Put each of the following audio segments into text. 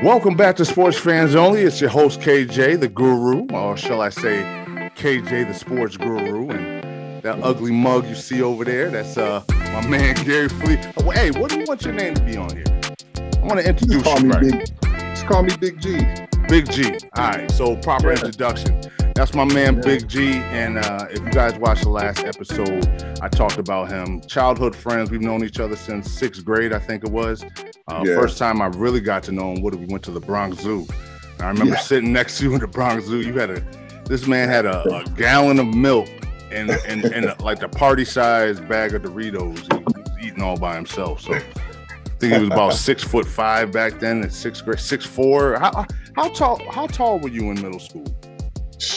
Welcome back to Sports Fans Only. It's your host, KJ, the guru, or shall I say, KJ, the sports guru. And that ugly mug you see over there, that's my man, Gary Flea. Oh, hey, what do you want your name to be on here? I want to introduce you right. Just call me Big G. Big G. All right, so proper introduction. That's my man, Big G. And if you guys watched the last episode, I talked about him. Childhood friends. We've known each other since 6th grade, I think it was. First time I really got to know him, we went to the Bronx Zoo. And I remember sitting next to you in the Bronx Zoo. This man had a gallon of milk and like the party-sized bag of Doritos. He was eating all by himself. So I think he was about 6'5" back then. At 6th grade, 6'4". How tall were you in middle school?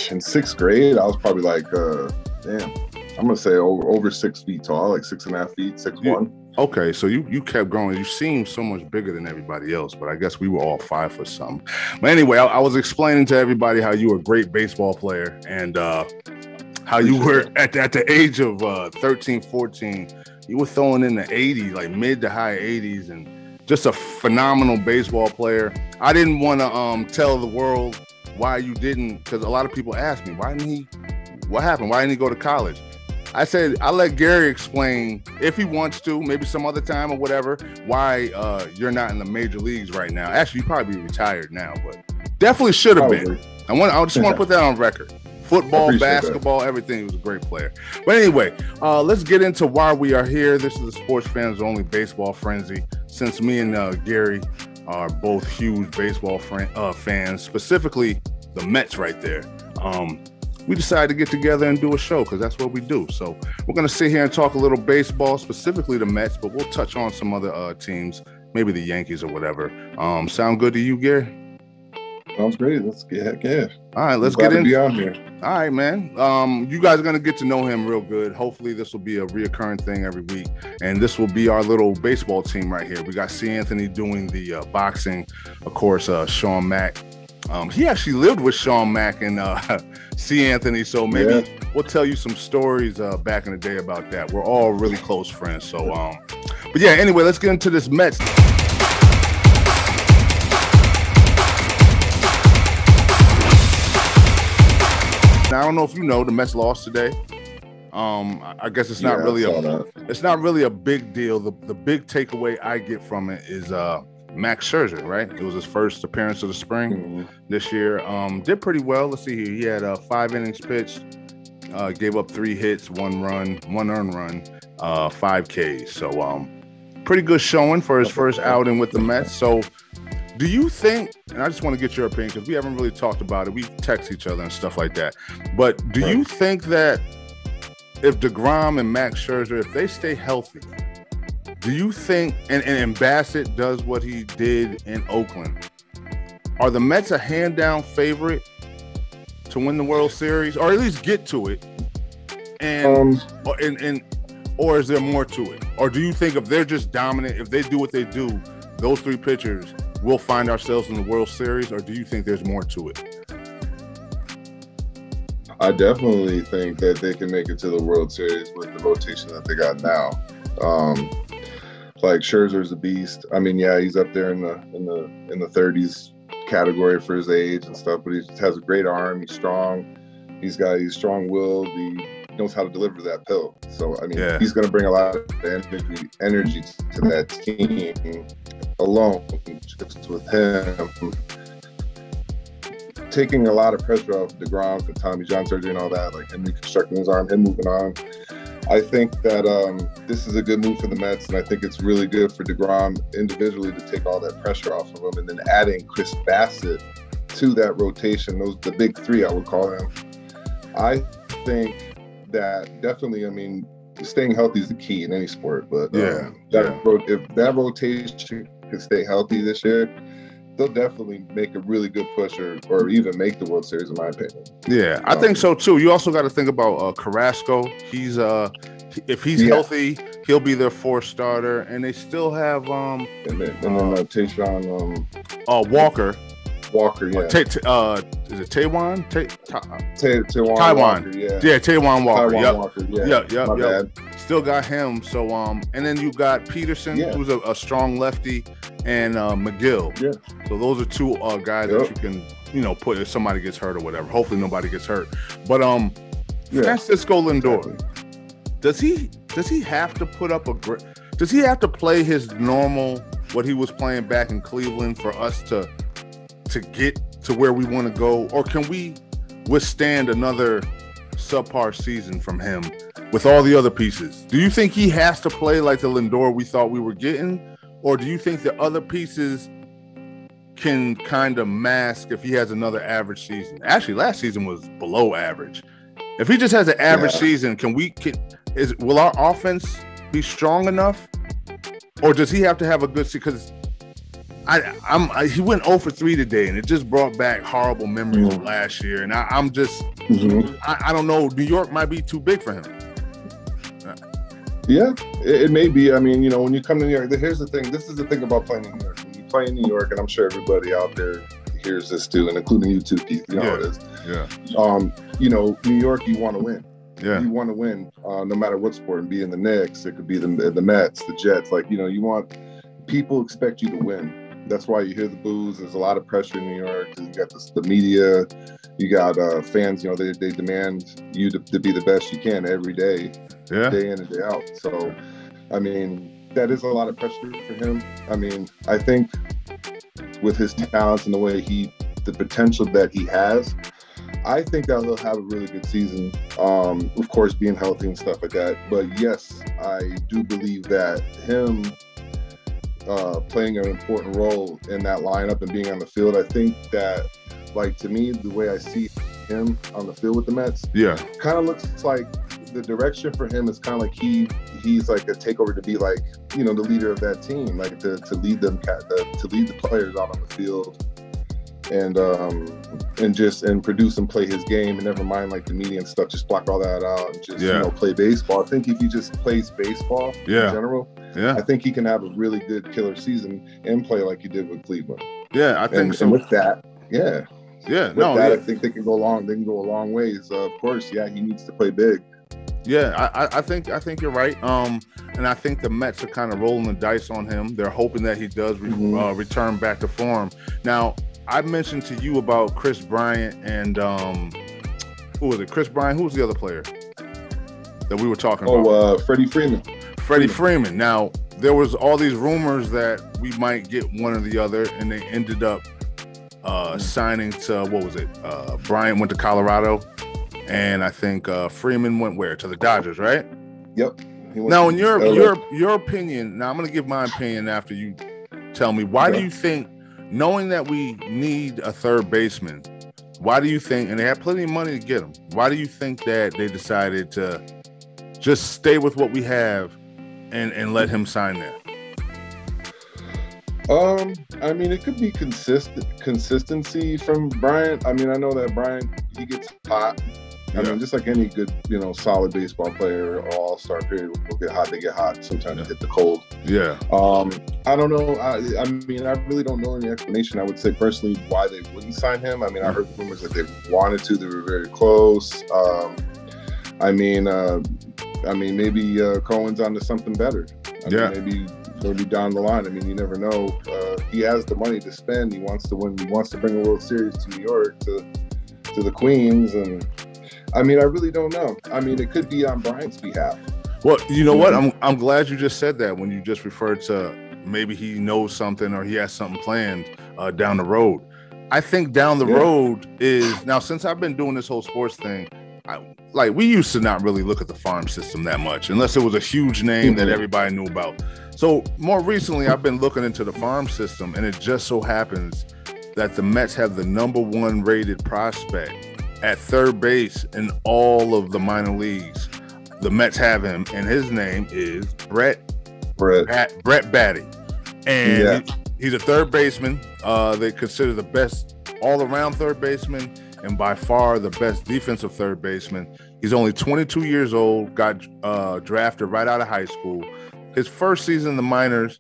In 6th grade, I was probably like, I'm gonna say over 6 feet tall, like 6.5 feet, 6'1". Okay, so you kept growing. You seemed so much bigger than everybody else, but I guess we were all 5 foot something. But anyway, I was explaining to everybody how you were a great baseball player and how you were at the age of 13, 14, you were throwing in the 80s, like mid to high 80s, and just a phenomenal baseball player. I didn't want to tell the world why you didn't, because a lot of people ask me, what happened? Why didn't he go to college? I said, I'll let Gary explain if he wants to, maybe some other time or whatever, why you're not in the major leagues right now. Actually, you probably retired now, but definitely should have been. I just want to put that on record. Football, basketball, everything. He was a great player. But anyway, let's get into why we are here. This is the Sports Fans Only Baseball Frenzy. Since me and Gary are both huge baseball fans, specifically the Mets right there, we decided to get together and do a show because that's what we do. So we're going to sit here and talk a little baseball, specifically the Mets, but we'll touch on some other teams, maybe the Yankees or whatever. Sound good to you, Gary? Sounds great. Let's get All right, let's get in. Be on here. All right, man. You guys are going to get to know him real good. Hopefully this will be a reoccurring thing every week. And this will be our little baseball team right here. We got C. Anthony doing the boxing. Of course, Sean Mack. He actually lived with Sean Mack and C. Anthony, so maybe we'll tell you some stories back in the day about that. We're all really close friends. So, but yeah, anyway, let's get into this Mets. Now, I don't know if you know, the Mets lost today. I guess it's not really a big deal. The big takeaway I get from it is Max Scherzer, right? It was his first appearance of the spring this year. Did pretty well. Let's see here. He had 5 innings pitched, gave up 3 hits, 1 run, 1 earned run, 5 Ks. So pretty good showing for his first outing with the Mets. So do you think, and I just want to get your opinion because we haven't really talked about it. We text each other and stuff like that. But do you think that if DeGrom and Max Scherzer, if they stay healthy, do you think, and Bassett does what he did in Oakland, are the Mets a hand-down favorite to win the World Series, or at least get to it? Or is there more to it? Or do you think if they're just dominant, if they do what they do, those 3 pitchers, we'll find ourselves in the World Series, or do you think there's more to it? I definitely think that they can make it to the World Series with the rotation that they got now. Like Scherzer's a beast. I mean, yeah, he's up there in the 30s category for his age and stuff, but he has a great arm. He's strong. He's strong-willed. He knows how to deliver that pill. So, I mean, he's going to bring a lot of energy to that team alone, just with him taking a lot of pressure off DeGrom, the Tommy John surgery and all that, like him reconstructing his arm, him moving on. I think that this is a good move for the Mets, and I think it's really good for DeGrom individually to take all that pressure off of him, and then adding Chris Bassett to that rotation, the big 3, I would call them. I think that definitely, I mean, staying healthy is the key in any sport, but if that rotation can stay healthy this year, they'll definitely make a really good push or even make the World Series, in my opinion. Yeah, I think so too. You also got to think about Carrasco. He's if he's healthy, he'll be their 4th starter, and they still have Tayshaun Walker. Walker, yeah. Is it Taiwan? Taiwan Walker, yeah. Taiwan Walker. Taiwan Walker, yeah. Yep. Still got him. So and then you got Peterson, who's a strong lefty. and McGill. Yeah. So those are two guys that you can, put if somebody gets hurt or whatever. Hopefully nobody gets hurt. But Francisco Lindor, exactly. does he have to put up does he have to play his normal what he was playing back in Cleveland for us to get to where we want to go, or can we withstand another subpar season from him with all the other pieces? Do you think he has to play like the Lindor we thought we were getting, or do you think the other pieces can kind of mask if he has another average season? Actually, last season was below average. If he just has an average season, will our offense be strong enough, or does he have to have a good season? Because he went 0 for 3 today, and it just brought back horrible memories of last year. And I'm just, I don't know. New York might be too big for him. Yeah, it may be. I mean, when you come to New York, here's the thing. This is the thing about playing in New York. When you play in New York, and I'm sure everybody out there hears this too, and including you too, Keith. You know how it is. Yeah. New York, you want to win. Yeah. You want to win, no matter what sport. And be in the Knicks, it could be the Mets, the Jets. Like, you want. People expect you to win. That's why you hear the boos. There's a lot of pressure in New York. You got the media. You got fans. They demand you to be the best you can every day, day in and day out. So, I mean, that is a lot of pressure for him. I mean, I think with his talents and the potential that he has, I think that he'll have a really good season. Of course, being healthy and stuff like that. But yes, I do believe that him playing an important role in that lineup and being on the field. I think that, to me, the way I see him on the field with the Mets, kind of looks like the direction for him is kind of like he's like a takeover to be like, the leader of that team, like to lead them, to lead the players out on the field, and produce and play his game, and never mind like the media and stuff, just block all that out and just play baseball. I think if he just plays baseball in general, I think he can have a really good killer season and play like he did with Cleveland. Yeah, I think so. And with that, I think they can go long. They can go a long ways. Of course, he needs to play big. Yeah, I think you're right. And I think the Mets are kind of rolling the dice on him. They're hoping that he does return back to form. Now, I mentioned to you about Chris Bryant and who was it? Chris Bryant. Who was the other player that we were talking about? Freddie Freeman. Freddie Freeman. Now, there was all these rumors that we might get one or the other, and they ended up signing to, what was it? Bryant went to Colorado, and I think Freeman went where? To the Dodgers, right? Yep. Now, in your opinion, now I'm going to give my opinion after you tell me, why do you think, knowing that we need a third baseman, why do you think, and they have plenty of money to get him, why do you think that they decided to just stay with what we have and let him sign there? I mean, it could be consistency from Bryant. I mean, I know that Bryant, he gets hot. I mean, just like any good, solid baseball player or all-star period will get hot. They get hot. Sometimes they hit the cold. Yeah. I don't know. I mean, I really don't know any explanation. I would say personally why they wouldn't sign him. I mean, I heard rumors that they wanted to. They were very close. I mean, maybe Cohen's onto something better. I mean, maybe down the line. I mean, you never know. He has the money to spend. He wants to win. He wants to bring a World Series to New York, to the Queens, and I mean, I really don't know. I mean, it could be on Bryant's behalf. Well, you know what? I'm glad you just said that when you just referred to maybe he knows something or he has something planned down the road. I think down the road is now, since I've been doing this whole sports thing, we used to not really look at the farm system that much unless it was a huge name that everybody knew about. So more recently, I've been looking into the farm system, and it just so happens that the Mets have the #1 rated prospect at third base in all of the minor leagues. The Mets have him, and his name is Brett Batty. And he's a third baseman. They consider the best all-around third baseman and by far the best defensive third baseman. He's only 22 years old, got drafted right out of high school. His first season in the minors,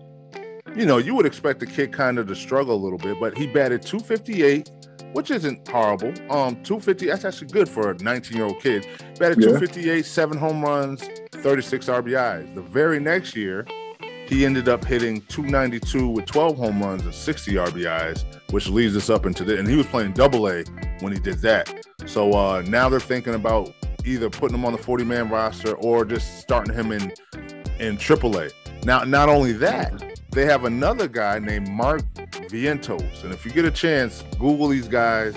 you would expect the kid kind of to struggle a little bit, but he batted .258, which isn't horrible. .250, that's actually good for a 19-year-old kid. Batted .258, 7 home runs, 36 RBIs. The very next year, he ended up hitting 292 with 12 home runs and 60 RBIs, which leads us up into and he was playing Double-A when he did that. So now they're thinking about either putting him on the 40-man roster or just starting him in Triple-A. Now, not only that, they have another guy named Mark Vientos, and if you get a chance, Google these guys.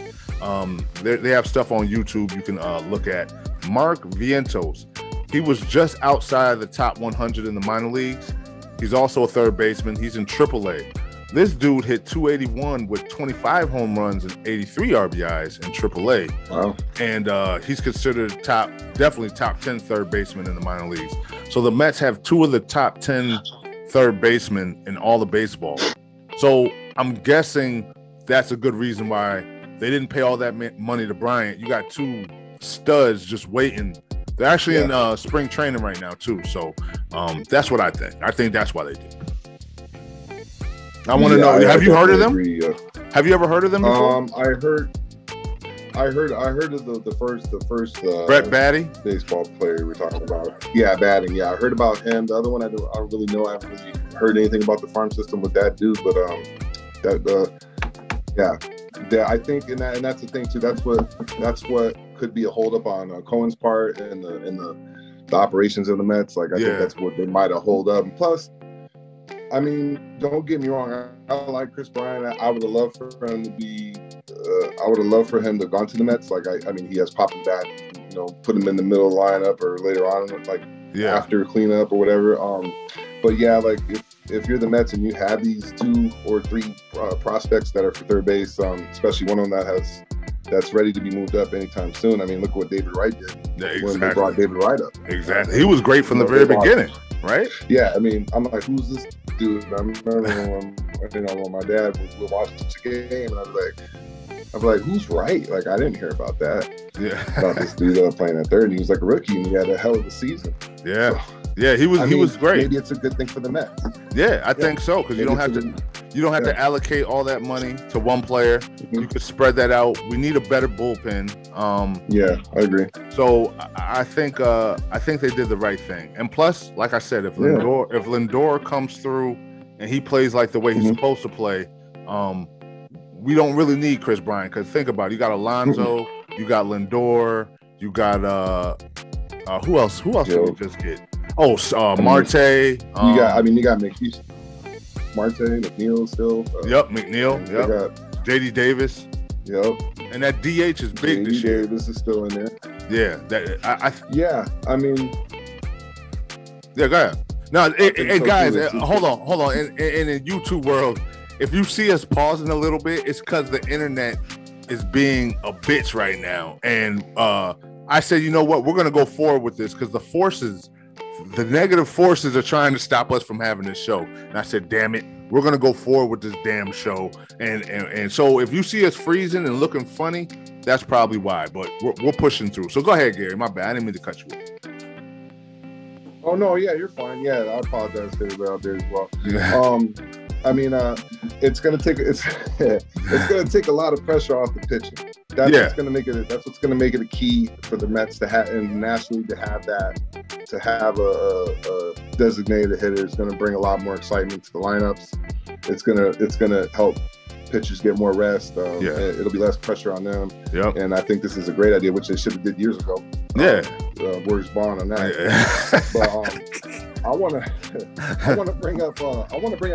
They have stuff on YouTube you can look at. Mark Vientos. He was just outside the top 100 in the minor leagues. He's also a third baseman. He's in Triple-A. This dude hit 281 with 25 home runs and 83 RBIs in Triple-A. Wow. And he's considered definitely top 10 third baseman in the minor leagues. So the Mets have two of the top 10 third basemen in all of baseball. So I'm guessing that's a good reason why they didn't pay all that money to Bryant. You got two studs just waiting. They're actually in spring training right now too. So that's what I think. I think that's why they did. I want to know. Have you heard of them? Agree, Have you ever heard of them before? I heard of the first Brett Batty, baseball player we're talking about. Yeah, batting. Yeah, I heard about him. The other one I don't really know. I haven't really heard anything about the farm system with that dude. But I think and that's the thing too. That's what could be a holdup on Cohen's part and the operations of the Mets. Like I think that's what they might have hold up. And plus, I mean, don't get me wrong. I like Chris Bryant. I would have loved for him to be. I would have loved for him to have gone to the Mets. Like I mean, he has popping back. Put him in the middle of the lineup or later on, like after cleanup or whatever. But yeah, like if you're the Mets and you have these 2 or 3 prospects that are for third base, especially one of them that's ready to be moved up anytime soon. I mean, look what David Wright did when they brought David Wright up. Exactly, he was great from the very beginning, right? Yeah, I mean, I'm like, who's this dude? I remember when my dad would watch the game, and I'd be like, who's Wright? Like, I didn't hear about that. Yeah, about this dude playing at third. And he was like a rookie, and he had a hell of a season. Yeah. So, yeah, he was great. Maybe it's a good thing for the Mets. Yeah, I think so, because you don't have to allocate all that money to one player. Mm-hmm. You could spread that out. We need a better bullpen. Yeah, I agree. So I think they did the right thing. And plus, like I said, if Lindor comes through and he plays like the way he's supposed to play, we don't really need Chris Bryant. Because think about it, you got Alonso, you got Lindor, you got who else did we just get? Marte. You got McNeil, Marte, McNeil still. McNeil. Yep. JD Davis. Yep. And that DH is big this year. Davis is still in there. Yeah. I mean. Yeah, go ahead. No, guys, too. hold on. In the YouTube world, if you see us pausing a little bit, it's because the internet is being a bitch right now. And I said, you know what? We're going to go forward with this because the negative forces are trying to stop us from having this show. And I said, damn it, we're going to go forward with this damn show. And so if you see us freezing and looking funny, that's probably why. But we're pushing through. So go ahead, Gary. My bad. I didn't mean to cut you off. Oh, no. Yeah, you're fine. Yeah, I apologize to everybody out there as well. I mean, it's gonna take a lot of pressure off the pitching. That's what's gonna make it. That's what's gonna make it a key for the Mets to have, and nationally to have a designated hitter. It's gonna bring a lot more excitement to the lineups. It's gonna help pitchers get more rest. It'll be less pressure on them. Yep. And I think this is a great idea, which they should have did years ago. Where's Bond on that? But I want to bring up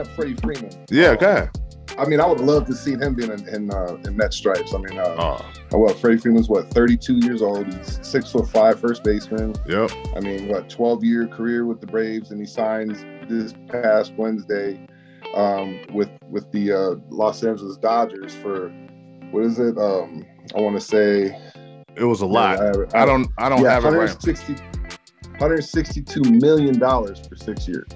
Freddy Freeman. Yeah, go ahead. I mean, I would love to see him being in Met stripes. I mean, Freddie Freeman's 32 years old. He's 6'5" first baseman. Yep. I mean, 12-year career with the Braves, and he signs this past Wednesday with the Los Angeles Dodgers for what is it? I want to say it was a lot. I don't have it right. $162 million for 6 years.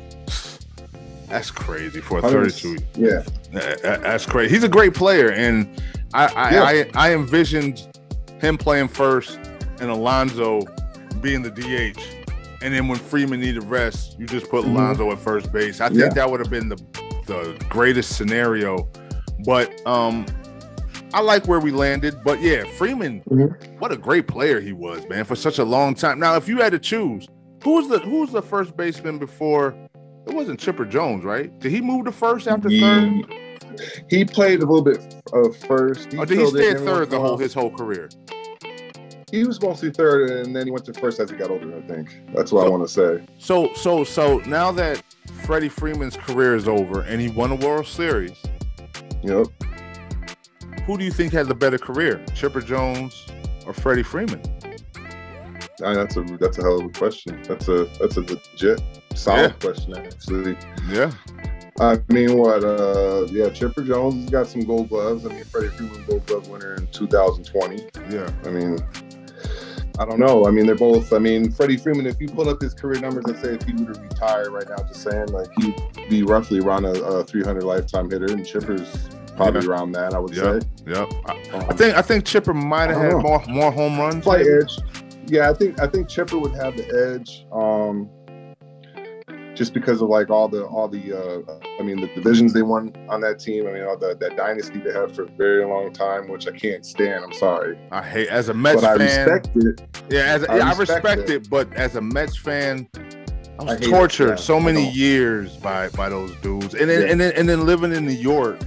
That's crazy for a 32. Yeah, that's crazy. He's a great player, and I envisioned him playing first and Alonso being the DH, and then when Freeman needed rest, you just put Alonso at first base. I think that would have been the greatest scenario. But I like where we landed. But yeah, Freeman, what a great player he was, man, for such a long time. Now, if you had to choose, who was the first baseman before It wasn't Chipper Jones, right? Did he move to first after third? He played a little bit of first. Or did he stay at third his whole career? He was mostly third, and then he went to first as he got older, I think. That's what I want to say. So now that Freddie Freeman's career is over and he won a World Series. Yep. Who do you think has a better career, Chipper Jones or Freddie Freeman? That's a hell of a question. That's a legit solid question, actually. Yeah. I mean, Chipper Jones has got some Gold Gloves. I mean, Freddie Freeman Gold Glove winner in 2020. Yeah. I mean, I don't know. I mean, they're both. I mean, Freddie Freeman, if you pull up his career numbers, let's say if he were to retire right now, just saying, like, he'd be roughly around a 300 lifetime hitter, and Chipper's probably around that, I would say. Yep. I think Chipper might have had more home runs. Slight edge. Yeah, I think Chipper would have the edge. Just because of like all the the divisions they won on that team. I mean, all that dynasty they had for a very long time, which I can't stand. I'm sorry. I hate as a Mets fan. I respect it. Yeah, I respect it. But as a Mets fan, I was tortured so many years by those dudes, and then living in New York.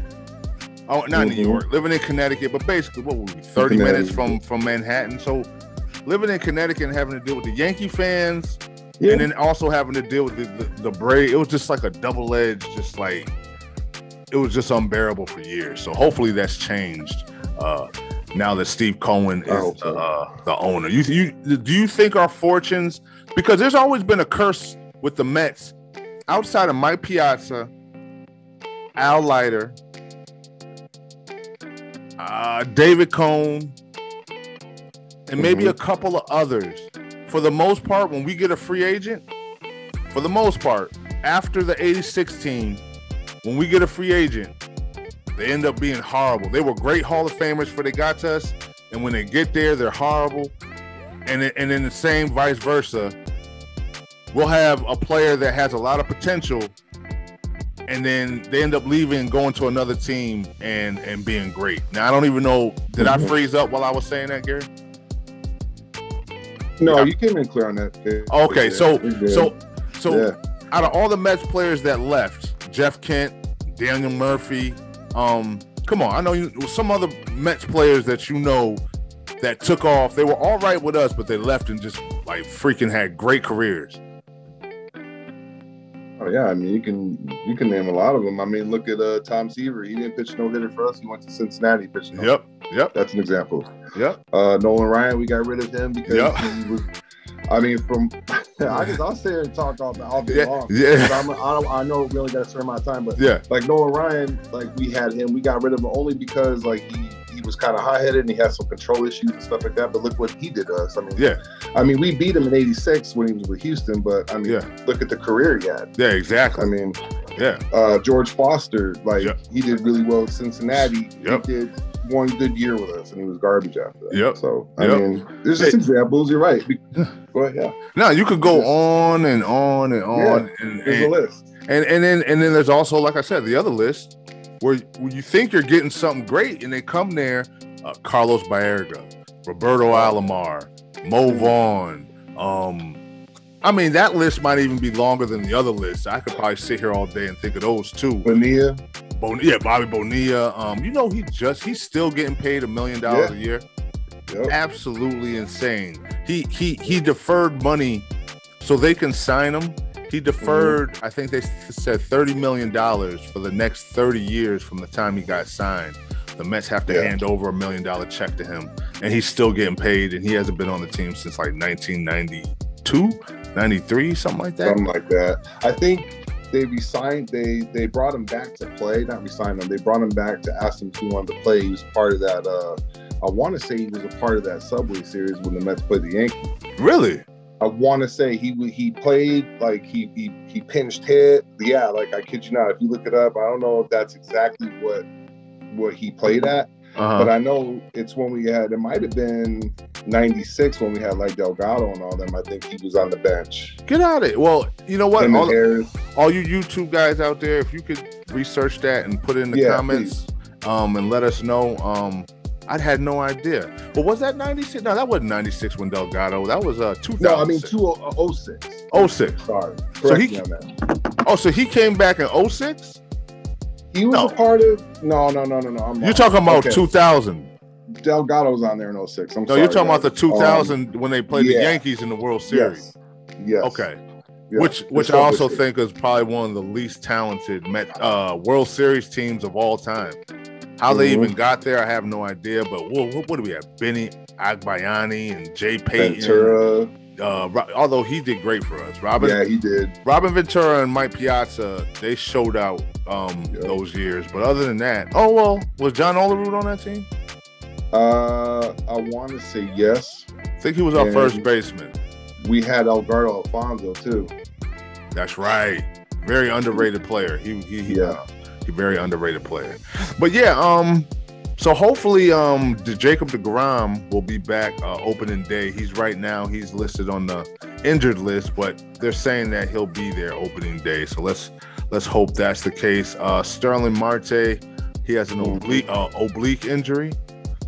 Oh, not New York, living in Connecticut, but basically, what would we 30 minutes from Manhattan? So living in Connecticut and having to deal with the Yankee fans. Yeah. And then also having to deal with the Braves, it was just like a double-edged, just like, it was just unbearable for years. So hopefully that's changed now that Steve Cohen is the owner. Do you think our fortunes, because there's always been a curse with the Mets, outside of Mike Piazza, Al Leiter, David Cohn, and maybe a couple of others. For the most part, when we get a free agent, for the most part, after the 86 team, when we get a free agent, they end up being horrible. They were great Hall of Famers before they got to us, and when they get there, they're horrible. And then the same vice versa. We'll have a player that has a lot of potential, and then they end up leaving and going to another team and being great. Now, I don't even know, did I freeze up while I was saying that, Gary? No, you came in clear on that. Okay, so out of all the Mets players that left, Jeff Kent, Daniel Murphy, come on, I know some other Mets players that you know that took off. They were all right with us, but they left and just like freaking had great careers. Oh yeah, I mean you can name a lot of them. I mean, look at Tom Seaver. He didn't pitch no hitter for us. He went to Cincinnati, pitched. Yep. That's an example. Yep. Nolan Ryan, we got rid of him because he was. I mean, I'll sit here and talk all day long. Yeah. I know we only got a certain amount of time, but like Nolan Ryan, like we had him, we got rid of him only because like he was kind of hot-headed and he had some control issues and stuff like that. But look what he did to us. I mean, we beat him in '86 when he was with Houston, but I mean, look at the career he had. Yeah, exactly. I mean, George Foster, like he did really well at Cincinnati. He did one good year with us, and he was garbage after that. So I mean, there's just examples. You're right. Go ahead. No, you could go on and on and on. And there's a list. And then there's also, like I said, the other list where you think you're getting something great, and they come there, Carlos Baerga, Roberto Alomar, Mo Vaughn. I mean, that list might even be longer than the other list. I could probably sit here all day and think of those too. Bonilla. Bobby Bonilla. You know, he's still getting paid $1 million a year. Yep. Absolutely insane. He deferred money so they can sign him. He deferred, I think they said $30 million for the next 30 years from the time he got signed. The Mets have to hand over $1 million check to him, and he's still getting paid, and he hasn't been on the team since like 1992, 93, something like that. Something like that. I think they resigned. They brought him back to play. Not resigned him. They brought him back to ask him if he wanted to play. He was part of that. I want to say he was a part of that Subway Series when the Mets played the Yankees. Really? I want to say he played, like he pinched hit. Yeah, like I kid you not. If you look it up, I don't know if that's exactly what he played at. But I know it's when we had, it might have been 96 when we had like Delgado and all them. I think he was on the bench. Get out of it. Well, you know what? All you YouTube guys out there, if you could research that and put it in the comments and let us know. I had no idea. But was that 96? No, that wasn't 96 when Delgado. That was 2000. No, I mean 2006. 06. Sorry. So Correct me on that. Oh, so he came back in 06? He was a part of. No. You're talking about 2000. Delgado was on there in 06. No, you're talking about the 2000 when they played the Yankees in the World Series. Yes. Okay. Yes. Which I also think is probably one of the least talented World Series teams of all time. How they even got there, I have no idea. But what do we have? Benny Agbayani and Jay Payton. Ventura. Although he did great for us. Yeah, he did. Robin Ventura and Mike Piazza, they showed out those years. But other than that, was John Olerud on that team? I want to say yes. I think he was our first baseman. We had Alberto Alfonso too. That's right. Very underrated player. He very underrated player. But so hopefully Jacob deGrom will be back opening day. He's listed on the injured list, but they're saying that he'll be there opening day. So let's hope that's the case. Sterling Marte, he has an oblique injury.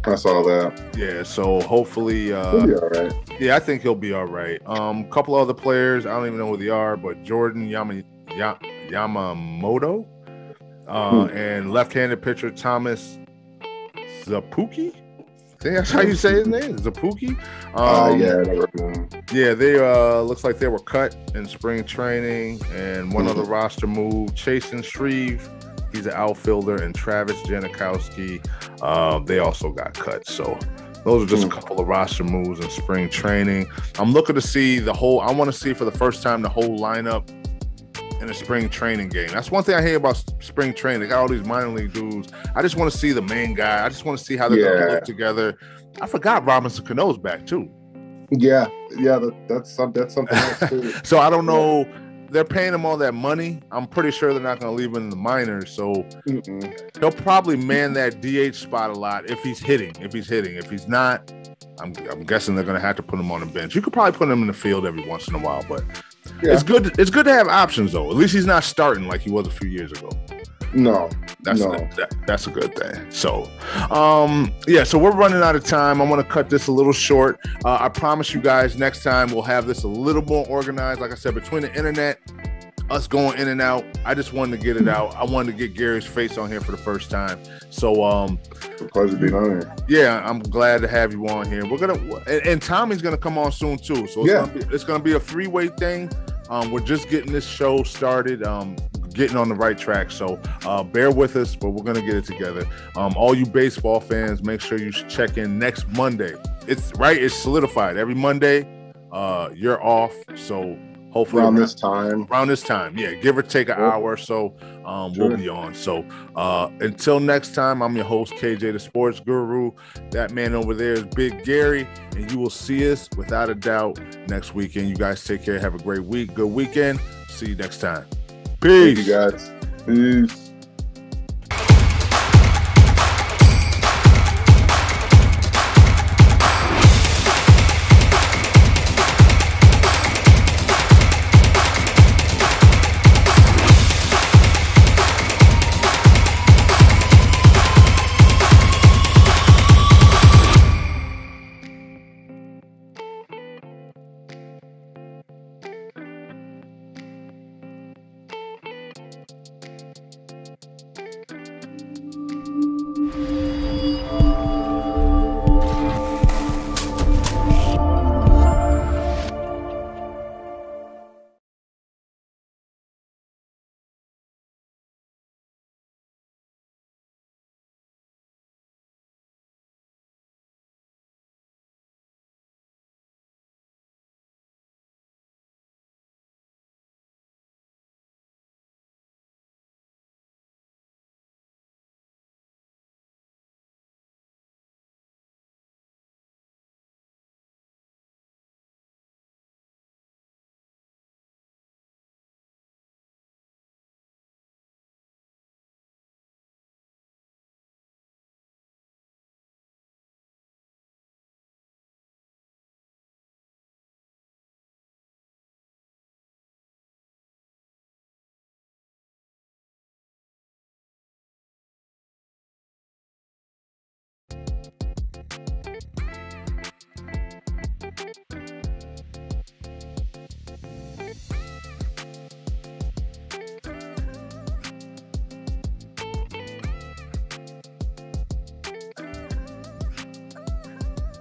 I saw that. Yeah, so hopefully he'll be all right. Yeah, I think he'll be all right. Couple other players, I don't even know who they are, but Jordan Yamamoto and left-handed pitcher Thomas Zapuki. I think that's how you say his name, Zapuki. Yeah, they looks like they were cut in spring training, and one other roster move, Chasen Shreve. He's an outfielder, and Travis Janikowski, they also got cut. So those are just a couple of roster moves in spring training. I'm looking to see I want to see for the first time the whole lineup in a spring training game. That's one thing I hear about spring training. They got all these minor league dudes. I just want to see the main guy. I just want to see how they're going to look together. I forgot Robinson Cano's back too. Yeah, that's something else too. So I don't know. They're paying him all that money. I'm pretty sure they're not going to leave him in the minors. So he'll probably man that DH spot a lot if he's hitting. If he's not, I'm guessing they're going to have to put him on the bench. You could probably put him in the field every once in a while, but it's good. It's good to have options though. At least he's not starting like he was a few years ago. No, that's a good thing. So, so we're running out of time. I'm going to cut this a little short. I promise you guys next time we'll have this a little more organized. Like I said, between the internet, us going in and out, I just wanted to get it out. I wanted to get Gary's face on here for the first time. So, it's a pleasure being on here. Yeah, I'm glad to have you on here. We're and Tommy's gonna come on soon too. So it's gonna be a 3-way thing. We're just getting this show started. Getting on the right track. So bear with us, but we're going to get it together. All you baseball fans, make sure you check in next Monday. It's solidified. Every Monday, you're off. So hopefully around this time. Yeah, give or take an hour or so, we'll be on. So until next time, I'm your host, KJ the Sports Guru. That man over there is Big Gary, and you will see us without a doubt next weekend. You guys take care. Have a great week. Good weekend. See you next time. Peace. Thank you guys. Peace.